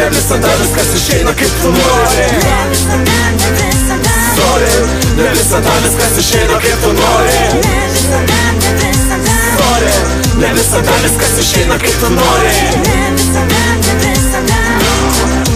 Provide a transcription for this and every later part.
ne visada viskas išeina kaip tu nori. Sorry, ne visada viskas išeina kaip tu nori. Sorry, ne visada viskas išeina kaip tu nori.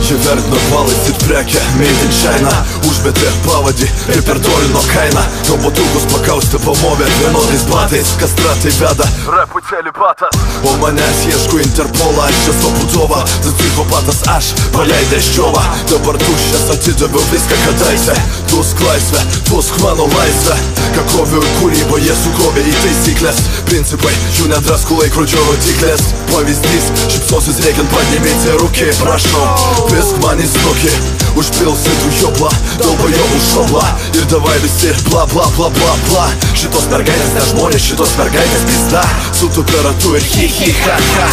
Jie vertina balais ir prekę made in China. Užmetė pavadį, repertorino kaina. Robotukus pakausti pamovė vienodais batais. Kastratai veda rapų celibatas. O manęs ieško Interpolą, aš esu Pudova. Tas psichopatas aš, paleidęs džiovą. Dabar tuščias atidaviau viską kadaise. Tusk laisvę, tusk mano laisvę. Ką koviau į kūrybą, jie sukrovė į taisyklės. Principai, jų nedraskų laikrodžio rodiklės. Pavyzdys, šipsosis reikiant padėmėti rūkį. Prašau, pisk man į snukį. Užpilsi tu joblą, dalbajovų šoblą. Ir davai visi bla bla bla bla bla. Šitos mergaitės ne žmonės, šitos mergaitės pizda. Sutupia ratu ir hi hi ha ha.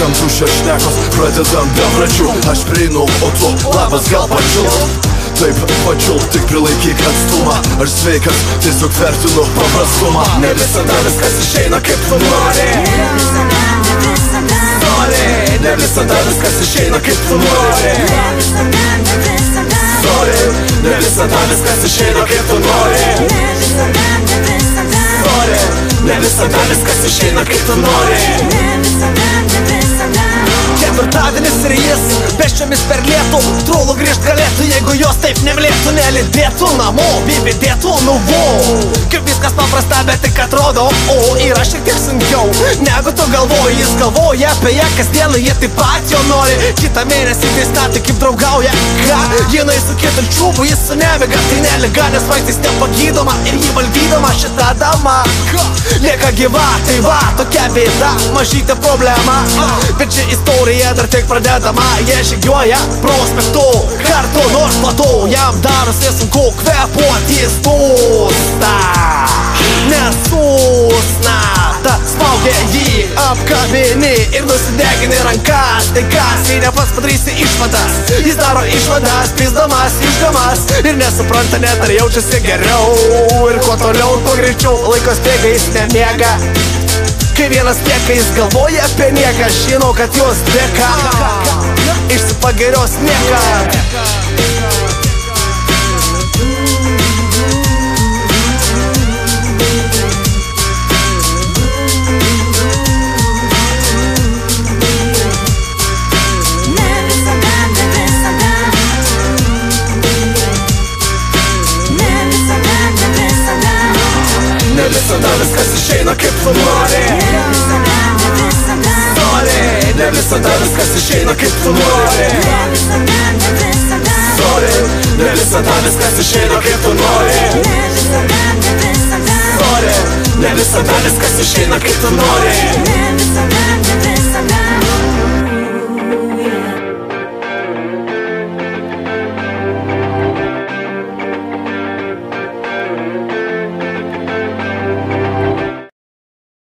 Kam tuščios šnekos, pradedam be pradžių. Aš prieinu, o tu labas gal pačiult. Taip, pačiult, tik prilaikyk atstumą. Aš sveikas, tiesiog vertinu paprastumą. Ne visada viskas išeina kaip tu nori. Sorry, ne visada viskas išeina kaip tu nori. Sorry, ne visada viskas išeina kaip tu nori. Sorry, ne visada viskas išeina kaip tu nori. Ketvirtadienis ir jis pėsčiomis per lietų. Trūlų grįžt galėtų, jeigu jos taip nemlėtų. Nelidėtų namo, bibidėtų nuvo. Kaip viskas paprasta, bet tik atrodo. O yra šiek tiek sunkiau negu tu galvoji. Jis galvoja apie ją kasdieną, jie taip pat jo nori. Kitą mėnesį tai stati kaip draugauja. Ką? Jinai su kitu čiūbu, jis su nemiga. Tai neliga, nes vaistais nepagydoma. Ir jį valdydama šitą damą lieka gyva, tai va, tokia bėda. Mažytė problema, bet ši istorija dar tik pradedama. Jie žygiuoja prospektu kartu, nors platau. Jam darosi sunku kvėpuoti, jis dūsta, nesusna. Ta smaugia jį, apkabini ir nusidegini rankas. Tai kas, jei ne pats padarysi išvadas. Jis daro išvadas, pizdamas, išgamas. Ir nesupranta net ar jaučiasi geriau. Ir kuo toliau, kuo greičiau, laikos bėga, jis nemiega. Kai vienas tieka, jis galvoja apie nieką. Žinau, kad jos dėka išsipagerios niekad. Ne visada viskas išeina kaip tu nori. Sorry, ne visada viskas išeina kaip tu nori. Sorry, ne visada viskas išeina kaip tu nori. Sorry, ne visada viskas išeina kaip tu nori.